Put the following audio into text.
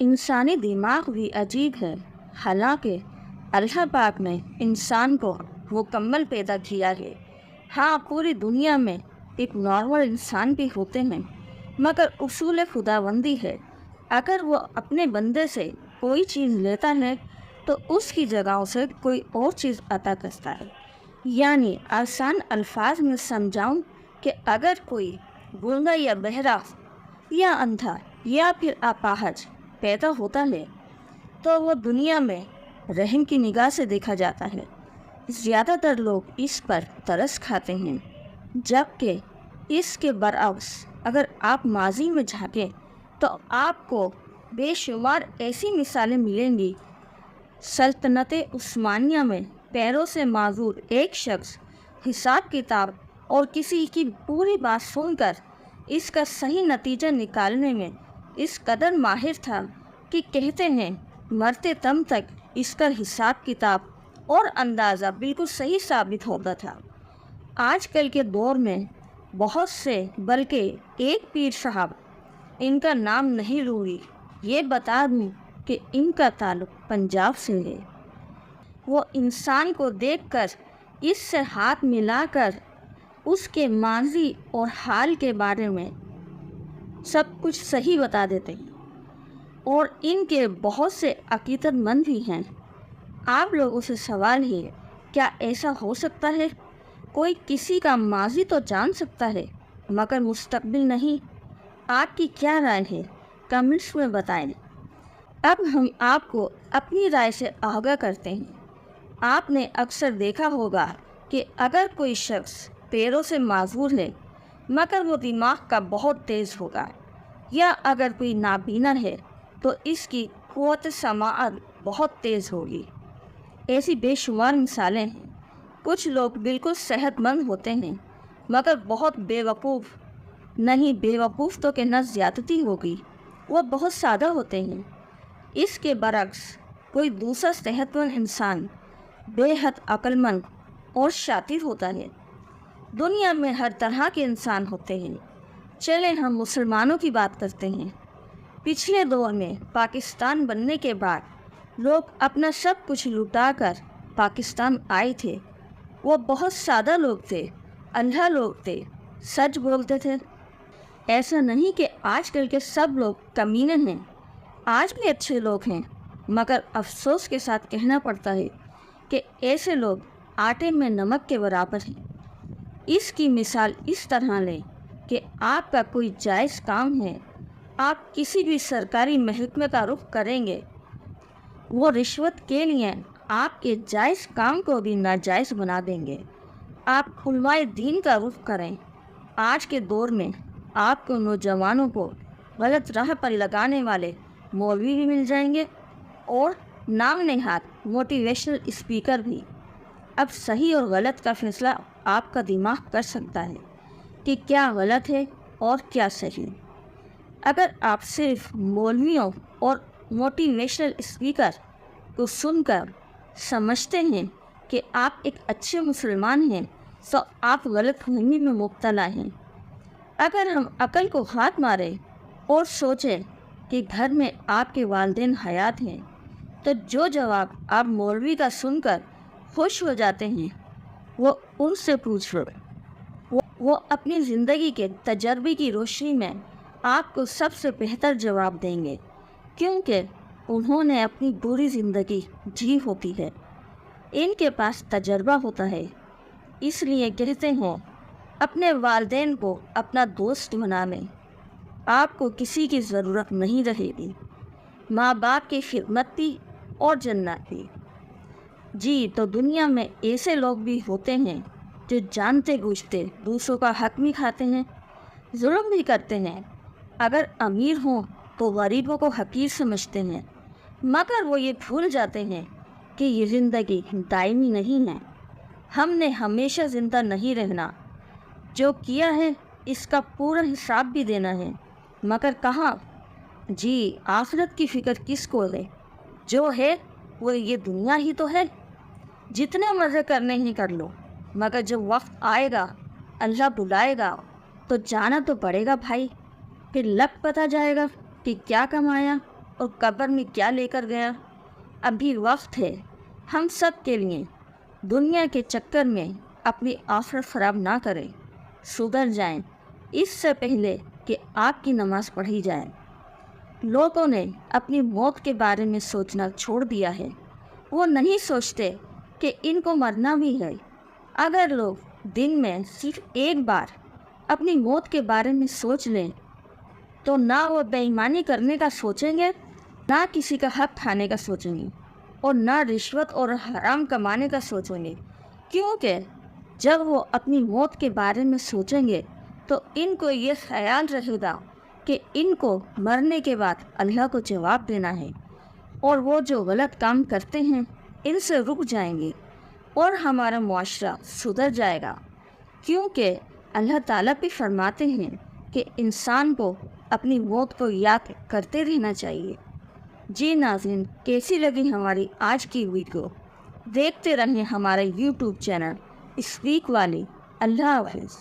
इंसानी दिमाग भी अजीब है। हालांकि अल्लाह पाक ने इंसान को मुकम्मल पैदा किया है। हाँ, पूरी दुनिया में एक नॉर्मल इंसान भी होते हैं, मगर उसूल खुदाबंदी है, अगर वो अपने बंदे से कोई चीज़ लेता है तो उसकी जगह उसे कोई और चीज़ अता करता है। यानी आसान अल्फाज में समझाऊं कि अगर कोई गूंगा या बहरा या अंधा या फिर अपाहज पैदा होता है तो वो दुनिया में रहम की निगाह से देखा जाता है। ज़्यादातर लोग इस पर तरस खाते हैं, जबकि इसके बरअक्स अगर आप माजी में झांकें तो आपको बेशुमार ऐसी मिसालें मिलेंगी। सल्तनत उस्मानिया में पैरों से माजूर एक शख्स हिसाब किताब और किसी की पूरी बात सुनकर इसका सही नतीजा निकालने में इस कदर माहिर था कि कहते हैं मरते दम तक इसका हिसाब किताब और अंदाज़ा बिल्कुल सही साबित होता था। आजकल के दौर में बहुत से, बल्कि एक पीर साहब, इनका नाम नहीं लूँगी, ये बता दूँ कि इनका ताल्लुक़ पंजाब से है। वो इंसान को देखकर इससे हाथ मिलाकर उसके माजी और हाल के बारे में सब कुछ सही बता देते हैं, और इनके बहुत से अकीदतमंद भी हैं। आप लोगों से सवाल है, क्या ऐसा हो सकता है? कोई किसी का माजी तो जान सकता है मगर मुस्तकबिल नहीं? आपकी क्या राय है? कमेंट्स में बताएं। अब हम आपको अपनी राय से आगाह करते हैं। आपने अक्सर देखा होगा कि अगर कोई शख्स पैरों से माजूर है मगर वो दिमाग का बहुत तेज़ होगा, या अगर कोई नाबीना है तो इसकी क़ुव्वत समाअत बहुत तेज़ होगी। ऐसी बेशुमार मिसालें हैं। कुछ लोग बिल्कुल सेहतमंद होते हैं मगर बहुत बेवकूफ़, नहीं बेवकूफ़ तो कहना ज़्यादती होगी, वो बहुत सादा होते हैं। इसके बरक्स कोई दूसरा सेहतमंद इंसान बेहद अक्लमंद और शातिर होता है। दुनिया में हर तरह के इंसान होते हैं। चलें हम मुसलमानों की बात करते हैं। पिछले दौर में पाकिस्तान बनने के बाद लोग अपना सब कुछ लुटाकर पाकिस्तान आए थे। वो बहुत सादा लोग थे, अंधा लोग थे, सच बोलते थे। ऐसा नहीं कि आजकल के सब लोग कमीने हैं, आज भी अच्छे लोग हैं, मगर अफसोस के साथ कहना पड़ता है कि ऐसे लोग आटे में नमक के बराबर हैं। इसकी मिसाल इस तरह लें कि आपका कोई जायज़ काम है, आप किसी भी सरकारी महकमे का रुख करेंगे, वो रिश्वत के लिए आपके जायज़ काम को भी नाजायज़ बना देंगे। आप उलमाए दीन का रुख करें। आज के दौर में आपको नौजवानों को गलत राह पर लगाने वाले मौलवी भी मिल जाएंगे और नाम नेहाद मोटिवेशनल स्पीकर भी। अब सही और गलत का फैसला आपका दिमाग कर सकता है कि क्या गलत है और क्या सही। अगर आप सिर्फ मौलवियों और मोटिवेशनल स्पीकर को सुनकर समझते हैं कि आप एक अच्छे मुसलमान हैं तो आप गलतफहमी में मुब्तला हैं। अगर हम अकल को हाथ मारें और सोचें कि घर में आपके वालिदैन हयात हैं, तो जो जवाब आप मौलवी का सुनकर खुश हो जाते हैं वो उनसे पूछ लो। वो अपनी ज़िंदगी के तजर्बे की रोशनी में आपको सबसे बेहतर जवाब देंगे, क्योंकि उन्होंने अपनी पूरी ज़िंदगी जी होती है। इनके पास तजर्बा होता है। इसलिए कहते हैं अपने वालिदैन को अपना दोस्त बना लें, आपको किसी की ज़रूरत नहीं रहेगी। माँ बाप की खिदमत भी और जन्नत भी। जी, तो दुनिया में ऐसे लोग भी होते हैं जो जानते बूझते दूसरों का हक भी खाते हैं, जुल्म भी करते हैं। अगर अमीर हों तो गरीबों को हकीर समझते हैं, मगर वो ये भूल जाते हैं कि ये ज़िंदगी दायमी नहीं है। हमने हमेशा ज़िंदा नहीं रहना। जो किया है इसका पूरा हिसाब भी देना है, मगर कहाँ? जी, आखिरत की फ़िक्र किसको है? जो है वो ये दुनिया ही तो है। जितने मज़े करने ही कर लो, मगर जब वक्त आएगा, अल्लाह बुलाएगा, तो जाना तो पड़ेगा भाई। फिर लग पता जाएगा कि क्या कमाया اور قبر میں کیا لے کر گیا۔ ابھی وقت ہے ہم سب کے لیے دنیا کے چکر میں اپنی آخرت خراب نہ کریں، سدھر جائیں اس سے پہلے کہ آپ کی نماز پڑھی جائے۔ لوگوں نے اپنی موت کے بارے میں سوچنا چھوڑ دیا ہے، وہ نہیں سوچتے کہ ان کو مرنا بھی ہے۔ اگر لوگ دن میں صرف ایک بار اپنی موت کے بارے میں سوچ لیں تو نہ وہ بے ایمانی کرنے کا سوچیں گے، نہ کسی کا حق کھانے کا سوچیں گے، اور نہ رشوت اور حرام کمانے کا سوچیں گے، کیونکہ جب وہ اپنی موت کے بارے میں سوچیں گے تو ان کو یہ خیال رہے گا کہ ان کو مرنے کے بعد اللہ کو جواب دینا ہے، اور وہ جو غلط کام کرتے ہیں ان سے رک جائیں گے اور ہمارا معاشرہ سدھر جائے گا، کیونکہ اللہ تعالیٰ بھی فرماتے ہیں کہ انسان کو اپنی موت کو یاد کرتے رہنا چاہیے۔ جی ناظرین، کیسی لگی ہماری آج کی ویڈیو؟ دیکھتے رہیں ہمارے یوٹیوب چینل اسپیک والی۔ اللہ حافظ۔